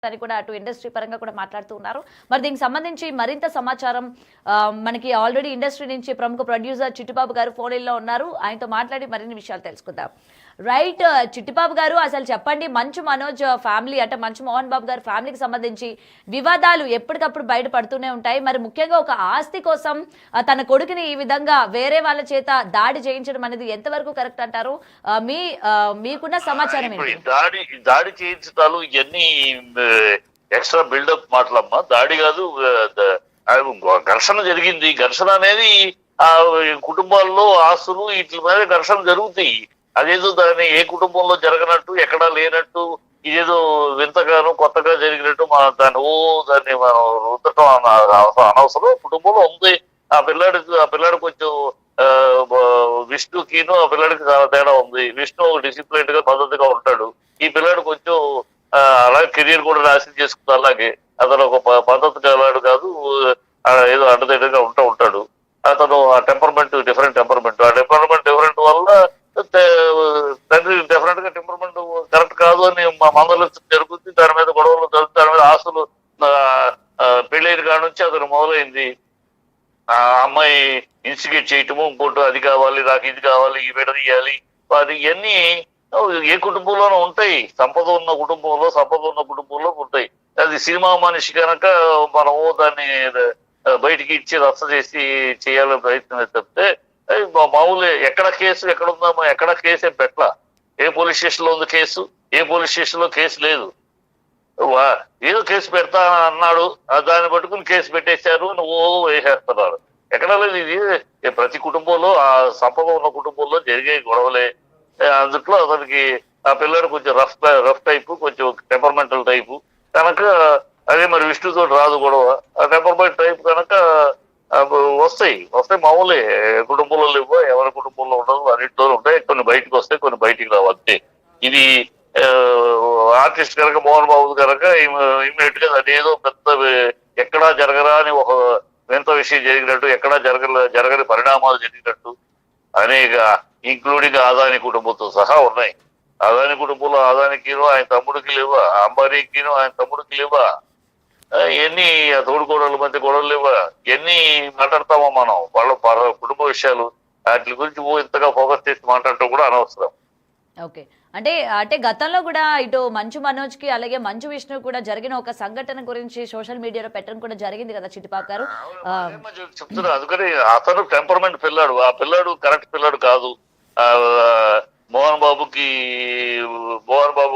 అని కూడా అటు ఇండస్ట్రీ పరంగా కూడా మాట్లాడుతూ ఉన్నారు. మరి దీనికి సంబంధించి మరింత సమాచారం మనకి ఆల్రెడీ ఇండస్ట్రీ నుంచి ప్రముఖ ప్రొడ్యూసర్ చిట్టిబాబు గారు ఫోన్ లో ఉన్నారు. ఆయనతో మాట్లాడి మరిన్ని విషయాలు తెలుసుకుందాం. రైట్, చిట్టిబాబు గారు అసలు చెప్పండి, మంచు మనోజ్ ఫ్యామిలీ అంటే మంచు మోహన్ బాబు గారి ఫ్యామిలీకి సంబంధించి వివాదాలు ఎప్పటికప్పుడు బయటపడుతూనే ఉంటాయి. మరి ముఖ్యంగా ఒక ఆస్తి కోసం తన కొడుకుని ఈ విధంగా వేరే వాళ్ళ చేత దాడి చేయించడం అనేది ఎంతవరకు కరెక్ట్ అంటారు? మీకున్న సమాచారం ఏంటి? దాడి చేయించడాలు ఇవన్నీ ఎక్స్ట్రా బిల్డప్ మాటలమ్మా. దాడి కాదు, ఘర్షణ జరిగింది. ఘర్షణ అనేది ఆ కుటుంబాల్లో ఆస్తులు వీటి మీద ఘర్షణ జరుగుతాయి. అదేదో దాన్ని ఏ కుటుంబంలో జరగనట్టు, ఎక్కడా లేనట్టు, ఇదేదో వింతగాను కొత్తగా జరిగినట్టు దాన్ని మనం రుద్దటం అనవసరం. కుటుంబంలో ఉంది. ఆ పిల్లాడు కొంచెం విష్ణుకిను ఆ పిల్లాడికి చాలా తేడా ఉంది. విష్ణు డిసిప్లైన్ గా పద్ధతిగా ఉంటాడు. ఈ పిల్లాడు కొంచెం అలాగే కెరీర్ కూడా నాశనం చేసుకుంది. అలాగే అతను ఒక పద్ధతి గలాడు కాదు, ఏదో అడ్డదిడ్డగా ఉంటాడు. అతను ఆ టెంపర్మెంట్ డిఫరెంట్ టెంపర్మెంట్. ఆ టెంపర్మెంట్ డిఫరెంట్ వల్ల తండ్రి డెఫినెట్ గా టెంపర్మెంట్ కరెక్ట్ కాదు అని మందలు జరుగుతుంది. దాని మీద గొడవలు జరుగుతుంది. దాని మీద ఆస్తులు పెళ్ళైన కాడ నుంచి అతను మొదలైంది. ఆ అమ్మాయి ఇన్స్టిగేట్ చేయటము, ఇంకోటి అది కావాలి, నాకు ఇది కావాలి, ఈ విడదీయాలి. అది ఇవన్నీ ఏ కుటుంబంలోనూ ఉంటాయి. సంపద ఉన్న కుటుంబంలో ఉంటాయి. అది సినిమా మనిషి కనుక మనము దాన్ని బయటికి ఇచ్చి రచ్చ చేసి చేయాలని ప్రయత్నం చెప్తే మామూలు ఎక్కడ కేసు ఎక్కడ ఉందామో, ఎక్కడ కేసు ఏం పెట్టలా. ఏ పోలీస్ స్టేషన్ లో ఉంది కేసు, ఏ పోలీస్ స్టేషన్ లో కేసు లేదు. ఏదో కేసు పెడతా అన్నాడు, దాన్ని పట్టుకుని కేసు పెట్టేశారు, నువ్వు వేసేస్తున్నారు. ఎక్కడ లేదు. ఇది ప్రతి కుటుంబంలో, ఆ సంపద ఉన్న కుటుంబంలో జరిగే గొడవలే. అందుట్లో అతనికి ఆ పిల్లడు కొంచెం రఫ్ టైపు, కొంచెం టెంపర్మెంటల్ టైపు కనుక, అదే మరి విష్ణుతో రాదు గొడవ. ఆ టెంపర్మెంట్ టైప్ కనుక వస్తాయి మామూలే. కుటుంబంలో లేవో, ఎవరి కుటుంబంలో ఉండదు, అన్నింటిలో ఉంటాయి. కొన్ని బయటకు వస్తాయి, కొన్ని బయటికి రావు, అంతే. ఇది ఆర్టిస్ట్ కనుక మోహన్ బాబు కనుక ఇమ్మీడియట్ గా అదేదో పెద్ద ఎక్కడా జరగరా అని ఒక వింత విషయం జరిగినట్టు, ఎక్కడా జరగని పరిణామాలు జరిగినట్టు అనేక, ఇంక్లూడింగ్ ఆదాని కుటుంబంతో సహా ఉన్నాయి. ఆదాని కుటుంబంలో ఆదానికిను ఆయన తమ్ముడికి లేవా, అంబానీకిను ఆయన తమ్ముడికి లేవా, ఎన్ని తోడుకోడల మధ్య గొడవలు లేవా, ఎన్ని మాట్లాడతామో మనం. వాళ్ళ కుటుంబ విషయాలు వాటి గురించి ఇంతగా ఫోకస్ చేసి మాట్లాడటం కూడా అనవసరం. ఓకే, అంటే గతంలో కూడా ఇటు మంచు మనోజ్ కి అలాగే మంచు విష్ణు కూడా జరిగిన ఒక సంఘటన గురించి సోషల్ మీడియాలో పెట్టడం కూడా జరిగింది కదా చిట్టిబాబు గారు. చెప్తున్నా, అందుకని అతను టెంపర్మెంట్ పిల్లాడు, ఆ పిల్లాడు కరెక్ట్ పిల్లాడు కాదు. మోహన్ బాబు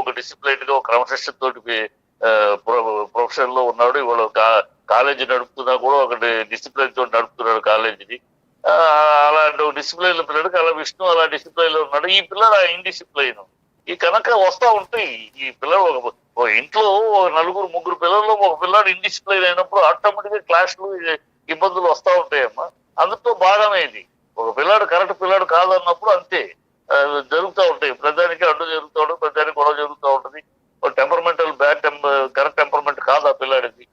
ఒక డిసిప్లైన్ గా, ఒక క్రమశిక్షణ తోటి ప్రొఫెషన్ లో ఉన్నాడు. ఇవాళ కాలేజీ నడుపుతున్నా కూడా ఒక డిసిప్లైన్ తోటి నడుపుతున్నాడు కాలేజీని. అలాంటి డిసిప్లైన్ లో పిల్లడికి అలా విష్ణు అలా డిసిప్లైన్ లో ఉన్నాడు. ఈ పిల్లడు ఇండిసిప్లైన్. ఈ కనుక వస్తా ఉంటాయి. ఈ పిల్లలు ఒక ఇంట్లో నలుగురు ముగ్గురు పిల్లల్లో ఒక పిల్లాడు ఇండిసిప్లైన్ అయినప్పుడు ఆటోమేటిక్ గా క్లాష్లు ఇబ్బందులు వస్తా ఉంటాయమ్మా. అందుతో బాగానే ఇది. ఒక పిల్లాడు కరెక్ట్ పిల్లాడు కాదన్నప్పుడు అంతే జరుగుతూ ఉంటాయి. ప్రజానికి అడ్డు జరుగుతూ ఉంటుంది, ప్రజానికి గొడవ జరుగుతూ ఉంటుంది. టెంపర్మెంటల్ కరెక్ట్ టెంపర్మెంట్ కాదు ఆ పిల్లాడికి.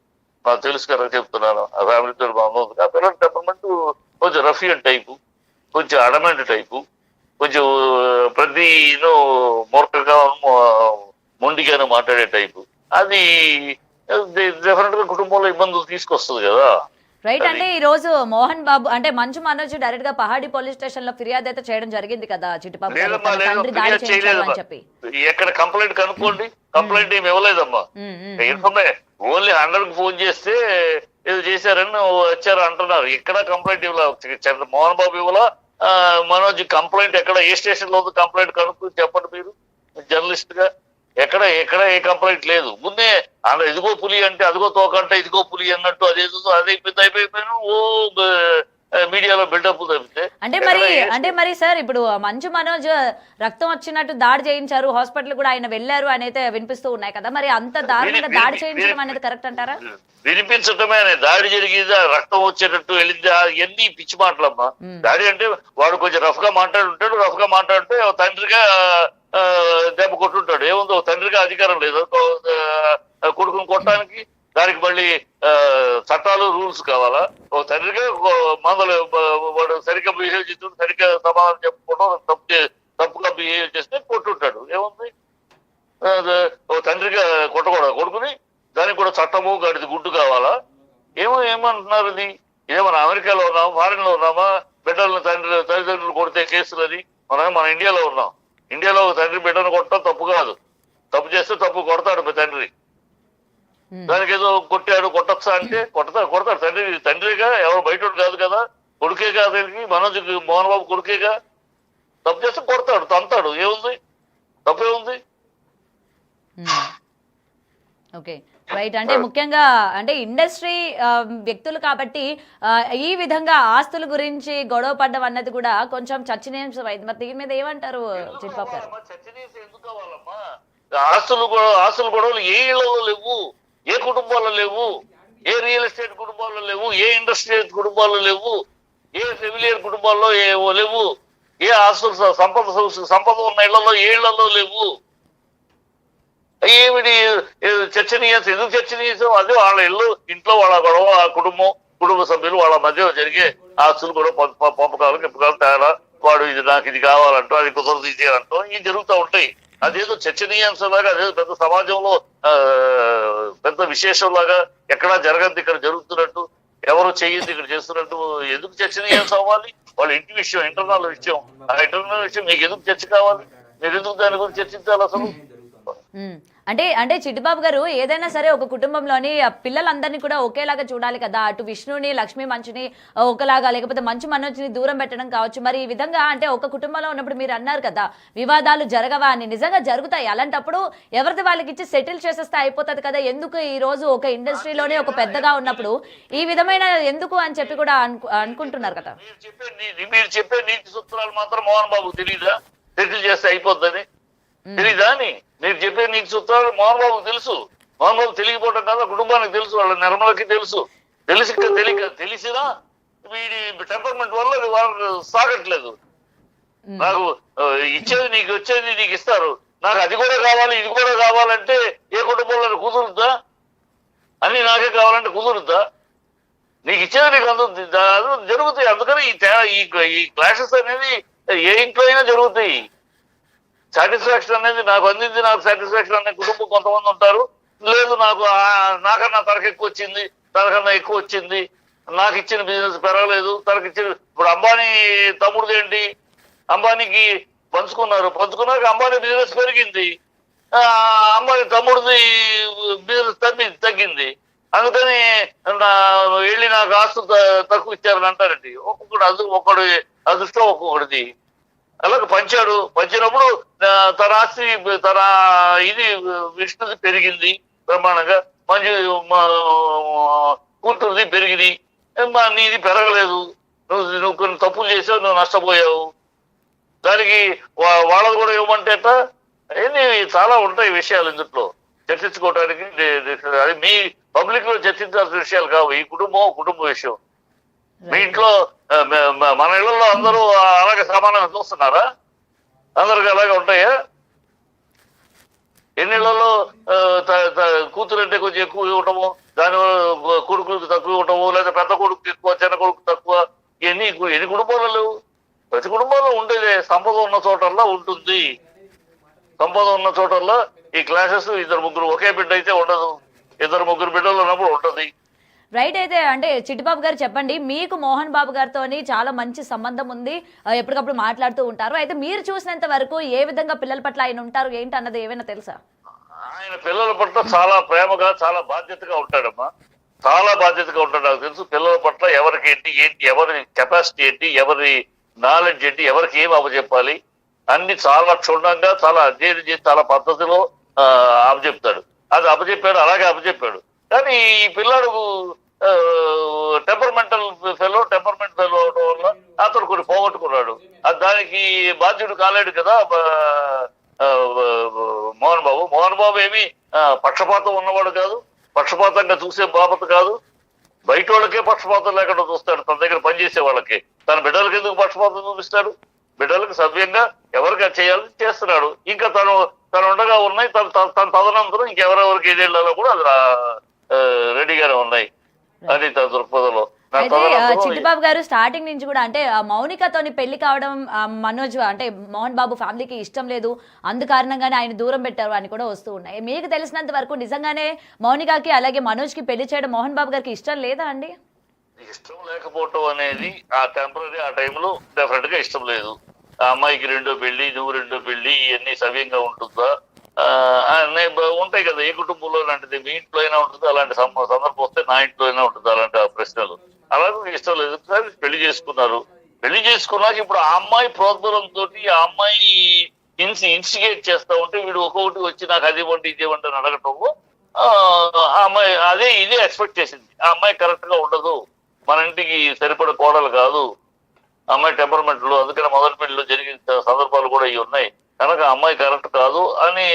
నాకు తెలుసు కనుక చెప్తున్నాను. ఆ ఫ్యామిలీతో బాగుంది. ఆ పిల్లడి టెంపర్మెంట్ కొంచెం రఫియన్ టైపు, కొంచెం అడమెంట్ టైపు, కొంచెం ప్రతి మూర్ఖంగా మొండిగానే మాట్లాడే టైపు. అది డెఫినెట్ గా కుటుంబంలో ఇబ్బందులు తీసుకొస్తుంది కదా. రైట్, అంటే ఈ రోజు మోహన్ బాబు అంటే మంచు మనోజ్ డైరెక్ట్ గా పహాడి పోలీస్ స్టేషన్ లో ఫిర్యాదు అయితే చేయడం జరిగింది కదా చిట్టిబాబు చెప్పి. ఎక్కడ కంప్లైంట్ కనుక్కోండి, కంప్లైంట్ ఏమి ఇవ్వలేదమ్మా. ఓన్లీ 100కి ఫోన్ చేస్తే ఏదో చేశారని వచ్చారు అంటున్నారు. ఎక్కడ కంప్లైంట్ ఇవ్వలేదు మోహన్ బాబు ఇవ్వాల. మనోజ్ కంప్లైంట్ ఎక్కడ, ఏ స్టేషన్ లో కంప్లైంట్ కనుక్కు చెప్పండి మీరు జర్నలిస్ట్ గా. ఎక్కడ ఏ కంప్లైంట్ లేదు. ముందే ఇదిగో పులి అంటే అదిగో తోకంటే ఇదిగో పులి అన్నట్టు అదేదో అయిపోయిపోయాను మీడియాలో బిల్డప్ తప్పితే. అంటే మరి సార్, ఇప్పుడు మంచు మనోజ్ రక్తం వచ్చినట్టు దాడి చేయించారు, హాస్పిటల్ కూడా ఆయన వెళ్ళారు అని అయితే వినిపిస్తూ ఉన్నాయి కదా. మరి అంత దారుణంగా దాడి చేయించడం అనేది కరెక్ట్ అంటారా? వినిపించటమే, దాడి జరిగిందా, రక్తం వచ్చేటట్టు వెళ్ళిందా, ఎన్ని పిచ్చి మాటలమ్మా. దాడి అంటే వాడు కొంచెం రఫ్ గా మాట్లాడుంటే తండ్రిగా దెబ్బ కొట్టుంటాడు. ఏముందో తండ్రిగా అధికారం లేదు కొడుకుని కొట్టడానికి. దానికి మళ్ళీ చట్టాలు రూల్స్ కావాలా? ఓ తండ్రిగా మందలు వాడు సరిగ్గా బిహేవ్ చేస్తూ సరిగ్గా సమాధానం చెప్పుకోవడం, తప్పుగా బిహేవ్ చేస్తే కొట్టుంటాడు. ఏముంది? ఓ తండ్రిగా కొట్టకూడదు కొడుకుని. దానికి కూడా చట్టము గడిది గుడ్డు కావాలా? ఏమంటున్నారు ఇది? మన అమెరికాలో ఉన్నామా, ఫారిన్ లో ఉన్నామా? బిడ్డలను తల్లిదండ్రులు కొడితే కేసులని మన ఇండియాలో ఉన్నాం. ఇండియాలో తండ్రి బిడ్డను కొట్టడం తప్పు కాదు. తప్పు చేస్తే తప్పు కొడతాడు తండ్రి. దానికి ఏదో కొట్టాడు కొట్టచ్చా అంటే కొడతాడు తండ్రిగా, ఎవరు బయట కాదు కదా, కొడుకే కాదు. మోహన్ బాబు కొడుకేగా. తప్పు చేస్తే కొడతాడు, తంతాడు. ఏముంది? తప్పేముంది? Okay right. అంటే ముఖ్యంగా అంటే ఇండస్ట్రీ వ్యక్తులు కాబట్టి ఈ విధంగా ఆస్తుల గురించి గొడవ పడ్డం అన్నది కూడా కొంచెం చర్చనీయాంశం అయింది. మరి దీని మీద ఏమంటారు చిట్టిబాబు గారు? చర్చనీయాంశం ఎందుకు కావాలమ్మా? ఆస్తులు గొడవలు ఏ ఇళ్లలో లేవు, ఏ కుటుంబాల్లో లేవు, ఏ రియల్ ఎస్టేట్ కుటుంబాల్లో లేవు, ఏ ఇండస్ట్రియల్ కుటుంబాల్లో లేవు, ఏ ఫెమిలియర్ కుటుంబాల్లో లేవు, ఏ ఆస్తులు సంపద ఉన్న ఇళ్లలో ఏ ఇళ్లలో లేవు. ఏమిటి చర్చనీయాంశం? ఎందుకు చర్చనీయాంశం? అదే వాళ్ళ ఇంట్లో వాళ్ళ గొడవ, కుటుంబ సభ్యులు వాళ్ళ మధ్య జరిగే ఆస్తులు కూడా పంపకాలు గిప్పకాలు తేడా, వాడు నాకు ఇది కావాలంటూ, అది కుదరదు ఇది అంటూ ఇవి జరుగుతూ ఉంటాయి. అదేదో చర్చనీయాంశంలాగా, అదేదో పెద్ద సమాజంలో పెద్ద విశేషంలాగా ఎక్కడా జరగద్దు ఇక్కడ జరుగుతున్నట్టు, ఎవరు చెయ్యద్దు ఇక్కడ చేస్తున్నట్టు ఎందుకు చర్చనీయాంశం అవ్వాలి? వాళ్ళ ఇంటి విషయం, ఇంటర్నల్ విషయం. ఆ ఇంటర్నల్ విషయం మీకు ఎందుకు చర్చ కావాలి? మీరు ఎందుకు దాని గురించి చర్చించాలి అసలు? అంటే చిట్టిబాబు గారు ఏదైనా సరే ఒక కుటుంబంలోని పిల్లలందరినీ కూడా ఒకేలాగా చూడాలి కదా. అటు విష్ణుని, లక్ష్మీ మంచుని ఒకలాగా, లేకపోతే మంచు మనోజ్ని దూరం పెట్టడం కావచ్చు. మరి ఈ విధంగా అంటే ఒక కుటుంబంలో ఉన్నప్పుడు మీరు అన్నారు కదా వివాదాలు జరగవా అని. నిజంగా జరుగుతాయి. అలాంటప్పుడు ఎవరిది వాళ్ళకి ఇచ్చి సెటిల్ చేసేస్తే అయిపోతుంది కదా. ఎందుకు ఈ రోజు ఒక ఇండస్ట్రీలోనే ఒక పెద్దగా ఉన్నప్పుడు ఈ విధమైన ఎందుకు అని చెప్పి కూడా అనుకుంటున్నారు కదా. మీరు చెప్పే నీతి సూత్రాలు మాత్రం మోహన్ బాబు తెలీదా? సెటిల్ చేస్తే అయిపోద్దని తెలీదా అని? మీరు చెప్పే నీకు సూత్రాలు మోహన్ బాబుకు తెలుసు. మోహన్ బాబు తెలియకపోవడం కాదు, కుటుంబానికి తెలుసు, వాళ్ళ నిర్మలకి తెలుసు. తెలిసినా వీడి టెంపర్మెంట్ వల్ల అది వాళ్ళకి సాగట్లేదు. నాకు ఇచ్చేది నీకు వచ్చేది నీకు ఇస్తారు, నాకు అది కూడా కావాలి ఇది కూడా కావాలంటే ఏ కుటుంబంలో కుదురుద్దా? అన్ని నాకే కావాలంటే కుదురుద్దా? నీకు ఇచ్చేది నీకు అందుతుంది, జరుగుతాయి. అందుకని ఈ క్లాషెస్ అనేది ఏ ఇంట్లో అయినా జరుగుతాయి. సాటిస్ఫాక్షన్ అనేది నాకు అందింది, నాకు సాటిస్ఫాక్షన్ అనే కుటుంబం కొంతమంది ఉంటారు. లేదు నాకన్నా తనకు ఎక్కువ వచ్చింది, నాకు ఇచ్చిన బిజినెస్ పెరగలేదు, తనకి ఇచ్చిన. ఇప్పుడు అంబానీ తమ్ముడిది ఏంటి? అంబానీకి పంచుకున్నాక అంబానీ బిజినెస్ పెరిగింది, అంబానీ తమ్ముడిది బిజినెస్ తగ్గింది. అందుకని వెళ్ళి నాకు ఆస్తులు తక్కువ ఇచ్చారని అంటారండి. ఒక్కొక్కడు అదృష్టం ఒక్కొక్కడిది. అలాగే పంచినప్పుడు తన ఆస్తి ఇది విష్ణుది పెరిగింది బ్రహ్మాండంగా, మంచి కూతురుది పెరిగింది, నీది పెరగలేదు. నువ్వు కొన్ని తప్పులు చేసావు, నువ్వు నష్టపోయావు. దానికి వాళ్ళది కూడా ఇవ్వమంటే చాలా ఉంటాయి విషయాలు ఇందులో చర్చించుకోవడానికి. అది మీ పబ్లిక్ లో చర్చించాల్సిన విషయాలు కావు. ఈ కుటుంబ విషయం. మీ ఇంట్లో మన ఇళ్లలో అందరూ అలాగే సమానంగా చూస్తున్నారా? అందరికి అలాగే ఉంటాయా? ఎన్నిళ్లలో కూతురు అంటే కొంచెం ఎక్కువ ఇవ్వటము, దానివల్ల కొడుకులకు తక్కువ ఇవ్వటము, లేదా పెద్ద కొడుకు ఎక్కువ చిన్న కొడుకు తక్కువ, ఎన్ని కుటుంబాలు లేవు? ప్రతి కుటుంబంలో ఉండేదే. సంపద ఉన్న చోటల్లా ఉంటుంది. సంపద ఉన్న చోటల్లా ఈ క్లాసెస్ ఇద్దరు ముగ్గురు ఒకే బిడ్డ అయితే ఉండదు, ఇద్దరు ముగ్గురు బిడ్డలు ఉన్నప్పుడు ఉంటుంది. రైట్. అయితే అంటే చిట్టిబాబు గారు చెప్పండి, మీకు మోహన్ బాబు గారితో చాలా మంచి సంబంధం ఉంది, ఎప్పటికప్పుడు మాట్లాడుతూ ఉంటారు. అయితే మీరు చూసినంత వరకు ఏ విధంగా పిల్లల పట్ల ఆయన ఉంటారు ఏంటి అన్నది ఏమైనా తెలుసా? ఆయన పిల్లల పట్ల చాలా ప్రేమగా, చాలా బాధ్యతగా ఉంటాడమ్మా. చాలా బాధ్యతగా ఉంటాడు. నాకు తెలుసు పిల్లల పట్ల ఎవరికి ఏంటి, ఎవరి కెపాసిటీ ఏంటి, ఎవరి నాలెడ్జ్ ఏంటి, ఎవరికి ఏం అప్పచెప్పాలి అన్ని చాలా క్షుణ్ణంగా, చాలా అధ్యయనం చేసి, చాలా పద్ధతిలో అప్పచెప్తాడు. అది అలాగే అప్పచెప్పాడు. కానీ ఈ పిల్లాడు టెంపర్మెంట్ ఫెలో అవడం వల్ల అతను కొన్ని పోగొట్టుకున్నాడు. దానికి బాధ్యుడు కాలేడు కదా మోహన్ బాబు ఏమి పక్షపాతం ఉన్నవాడు కాదు, పక్షపాతంగా చూసే బాబత కాదు. బయట వాళ్ళకే పక్షపాతం లేకుండా చూస్తాడు. తన దగ్గర పనిచేసే వాళ్ళకి. తన బిడ్డలకి ఎందుకు పక్షపాతం చూపిస్తాడు? బిడ్డలకు సవ్యంగా ఎవరికి చేయాలని చేస్తున్నాడు. ఇంకా తను ఉండగా ఉన్నాయి. తన తదనంతరం ఇంకెవరెవరికి ఏదేళ్లలో కూడా అది రెడీగానే ఉన్నాయి. అది తన దృక్పథంలో అయితే చిట్టిబాబు గారు స్టార్టింగ్ నుంచి కూడా అంటే మౌనికతోని పెళ్లి కావడం మనోజ్ అంటే మోహన్ బాబు ఫ్యామిలీకి ఇష్టం లేదు, అందు కారణంగానే ఆయన దూరం పెట్టారు అని కూడా వస్తూ ఉన్నాయి. మీకు తెలిసినంత వరకు నిజంగానే మౌనికకి అలాగే మనోజ్ కి పెళ్లి చేయడం మోహన్ బాబు గారికి ఇష్టం లేదా అండి? ఇష్టం లేకపోవటం అనేది ఆ టెంపరీ ఆ టైంలో డెఫినెట్ గా ఇష్టం లేదు. ఆ అమ్మాయికి రెండో పెళ్లి, నువ్వు రెండో పెళ్లి, ఇవన్నీ సవ్యంగా ఉంటుందా? ఉంటాయి కదా, ఏ కుటుంబంలో లాంటిది మీ ఇంట్లో అయినా ఉంటుంది, అలాంటి సందర్భం వస్తే నా ఇంట్లో అయినా ఉంటుంది అలాంటి ప్రశ్నలు. అలాగే ఇష్టం లేదు, సరే పెళ్లి చేసుకున్నారు. పెళ్లి చేసుకున్నాక ఇప్పుడు ఆ అమ్మాయి ప్రోద్బలంతో ఆ అమ్మాయి ఇన్స్టిగేట్ చేస్తా ఉంటే వీడు ఒక్కొక్కటి వచ్చి నాకు అది ఇవ్వండి ఇది ఇవ్వండి అని అడగటము, ఆ అమ్మాయి ఇదే ఎక్స్పెక్ట్ చేసింది. ఆ అమ్మాయి కరెక్ట్ గా ఉండదు, మన ఇంటికి సరిపడే కోడలు కాదు, అమ్మాయి టెంపర్మెంట్ లో, అందుకని మొదటి పెళ్లిలో జరిగిన సందర్భాలు కూడా ఇవి ఉన్నాయి కనుక అమ్మాయి కరెక్ట్ కాదు అని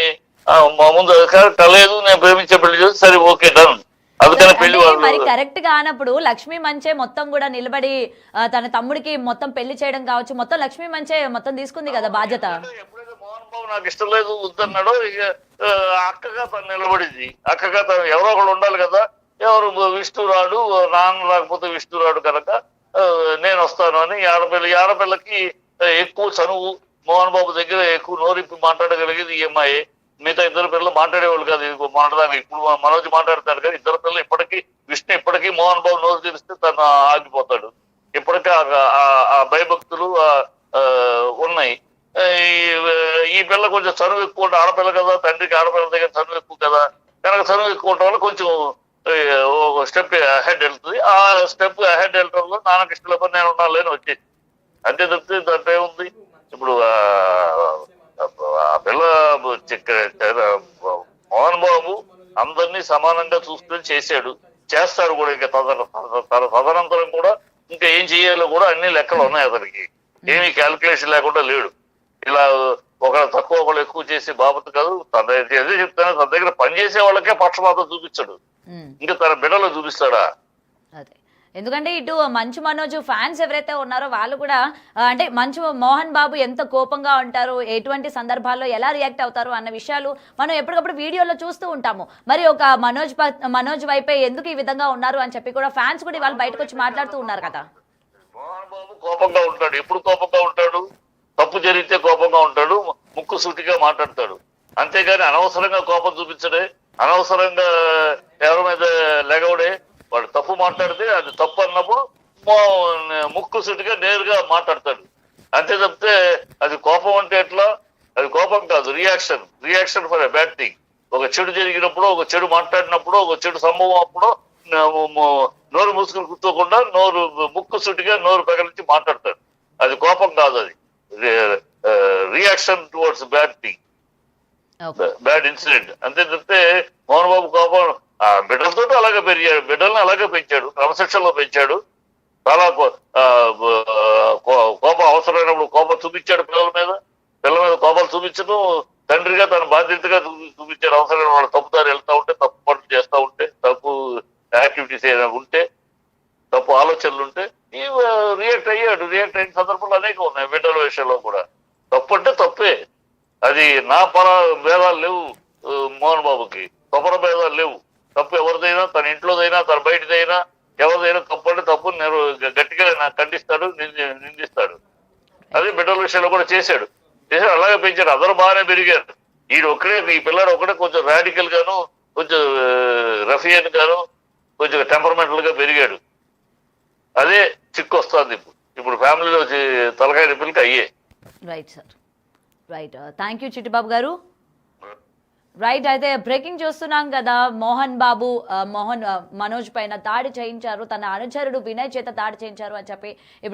మా ముందు కరెక్ట్ లేదు, నేను ప్రేమించే పెళ్లి చేసి సరే ఓకే డన్. అందుకని పెళ్లి మరి కరెక్ట్ గా అన్నప్పుడు లక్ష్మీ మంచే మొత్తం కూడా నిలబడి తన తమ్ముడికి మొత్తం పెళ్లి చేయడం కావచ్చు, మొత్తం లక్ష్మీ మంచే మొత్తం తీసుకుంది కదా బాధ్యత. ఎప్పుడైతే మోహన్ బాబు నాకు ఇష్టం లేదు వద్దన్నాడో ఇక అక్కగా తను నిలబడింది. అక్కగా తను ఎవరో ఒకడు ఉండాలి కదా, ఎవరు విష్ణు రాడు, నాన్న రాకపోతే విష్ణు రాడు కనుక నేను వస్తాను అని. ఆడపిల్లకి ఎక్కువ చనువు, మోహన్ బాబు దగ్గర ఎక్కువ నోరిప్పి మాట్లాడగలిగేది ఈ అమ్మాయి. మిగతా ఇద్దరు పిల్లలు మాట్లాడేవాళ్ళు కాదు, మాట్లాడడానికి. ఇప్పుడు మనోజ్ మాట్లాడతారు కానీ ఇద్దరు పిల్లలు ఇప్పటికీ, విష్ణు ఇప్పటికీ మోహన్ బాబు నోరు తెరిస్తే తను ఆగిపోతాడు. ఇప్పటికీ ఆ భయభక్తులు ఉన్నాయి. ఈ పిల్ల కొంచెం చనువు ఎక్కువ, ఆడపిల్ల కదా, తండ్రికి ఆడపిల్ల దగ్గర చనువు ఎక్కువ కదా, కనుక చనువు ఎక్కువ ఉండడం వల్ల కొంచెం ఒక స్టెప్ అహెడ్ వెళ్తుంది. ఆ స్టెప్ అహెడ్ వెళ్ళడంలో నాన్నకి ఇష్టం లేకపోతే నేను ఉన్నాను లేని వచ్చేసి అంతే తప్పితే దాంట్లో ఏముంది. ఇప్పుడు ఆ పిల్ల మోహన్ బాబు అందరినీ సమానంగా చూసుకుని చేస్తాడు కూడా. ఇంకా తదనంతరం కూడా ఇంకా ఏం చేయాలో కూడా అన్ని లెక్కలు ఉన్నాయి అతనికి, ఏమీ క్యాల్కులేషన్ లేకుండా లేడు. ఇలా ఒకళ్ళు తక్కువ ఒకళ్ళు ఎక్కువ చేసే బాబత్ కాదు. అదే చెప్తాను, తన దగ్గర పనిచేసే వాళ్ళకే పక్షపాతం చూపించాడు, ఇంకా తన బిడ్డలో చూపిస్తాడా? అదే, ఎందుకంటే ఇటు మంచు మనోజ్ ఫ్యాన్స్ ఎవరైతే ఉన్నారో వాళ్ళు కూడా అంటే మంచు మోహన్ బాబు ఎంత కోపంగా ఉంటారు, ఎటువంటి సందర్భాల్లో ఎలా రియాక్ట్ అవుతారు అన్న విషయాలు మనం ఎప్పటికప్పుడు వీడియోలో చూస్తూ ఉంటాము. మరి ఒక మనోజ్ వైపే ఎందుకు ఈ విధంగా ఉన్నారు అని చెప్పి కూడా ఫ్యాన్స్ కూడా వాళ్ళు బయటకు వచ్చి మాట్లాడుతూ ఉన్నారు కదా. మోహన్ బాబు కోపంగా ఉంటాడు, ఎప్పుడు కోపంగా ఉంటాడు, తప్పు జరిగితే కోపంగా ఉంటాడు, ముక్కు సూటిగా మాట్లాడతాడు. అంతేగాని అనవసరంగా కోపం చూపించడే, అనవసరంగా ఎవరి మీద లెగవడే. వాడు తప్పు మాట్లాడితే అది తప్పు అన్నప్పుడు ముక్కు సూటిగా నేరుగా మాట్లాడతాడు. అంతే తప్పితే అది కోపం అంటే ఎట్లా, అది కోపం కాదు, reaction for a bad thing. ఒక చెడు జరిగినప్పుడు, ఒక చెడు మాట్లాడినప్పుడు, ఒక చెడు సంభవం అప్పుడు నోరు మూసుకుని కూర్చోకుండా ముక్కు సూటిగా నోరు పగలించి మాట్లాడతాడు. అది కోపం కాదు, అది reaction towards bad thing, bad incident. అంతే తప్పితే మోహన్ బాబు కోపం బిడ్డలతో అలాగే పెరిగాడు, బిడ్డల్ని అలాగే పెంచాడు, క్రమశిక్షణలో పెంచాడు. చాలా కోపం అవసరమైనప్పుడు కోపం చూపించాడు పిల్లల మీద కోపాలు చూపించడం తండ్రిగా తన బాధ్యతగా చూపించాడు. అవసరమైన వాళ్ళు తప్పుదారి వెళ్తా ఉంటే, తప్పు పనులు చేస్తూ ఉంటే, తప్పు యాక్టివిటీస్ ఏదైనా ఉంటే, తప్పు ఆలోచనలు ఉంటే రియాక్ట్ అయిన సందర్భాలు అనేక ఉన్నాయి. బిడ్డల విషయంలో కూడా తప్పు అంటే తప్పే, అది నా భేదాలు లేవు మోహన్ బాబుకి, తపర భేదాలు లేవు. తప్పు ఎవరిదైనా, తన ఇంట్లోదైనా తన బయటదైనా ఎవరిదైనా తప్పు అంటే తప్పు గట్టిగా ఖండిస్తాడు, నిందిస్తాడు. అదే బిడ్డల విషయంలో కూడా చేశాడు, అలాగే పెంచాడు. అందరూ బాగానే పెరిగారు. ఈ పిల్లాడు ఒకటే కొంచెం రాడికల్ గాను, కొంచెం రఫియన్ గాను, కొంచెం టెంపర్మెంటల్ గా పెరిగాడు. అదే చిక్కు వస్తుంది ఇప్పుడు ఫ్యామిలీలో తలకాయ నొప్పులకి అయ్యే. Right sir, right. Thank you Chittibabu గారు. రైట్, అయితే బ్రేకింగ్ చూస్తున్నాం కదా, మోహన్ బాబు మనోజ్ పైన దాడి చేయించారు, తన అనుచరుడు వినయ్ చేత దాడి చేయించారు అని చెప్పి ఇప్పుడు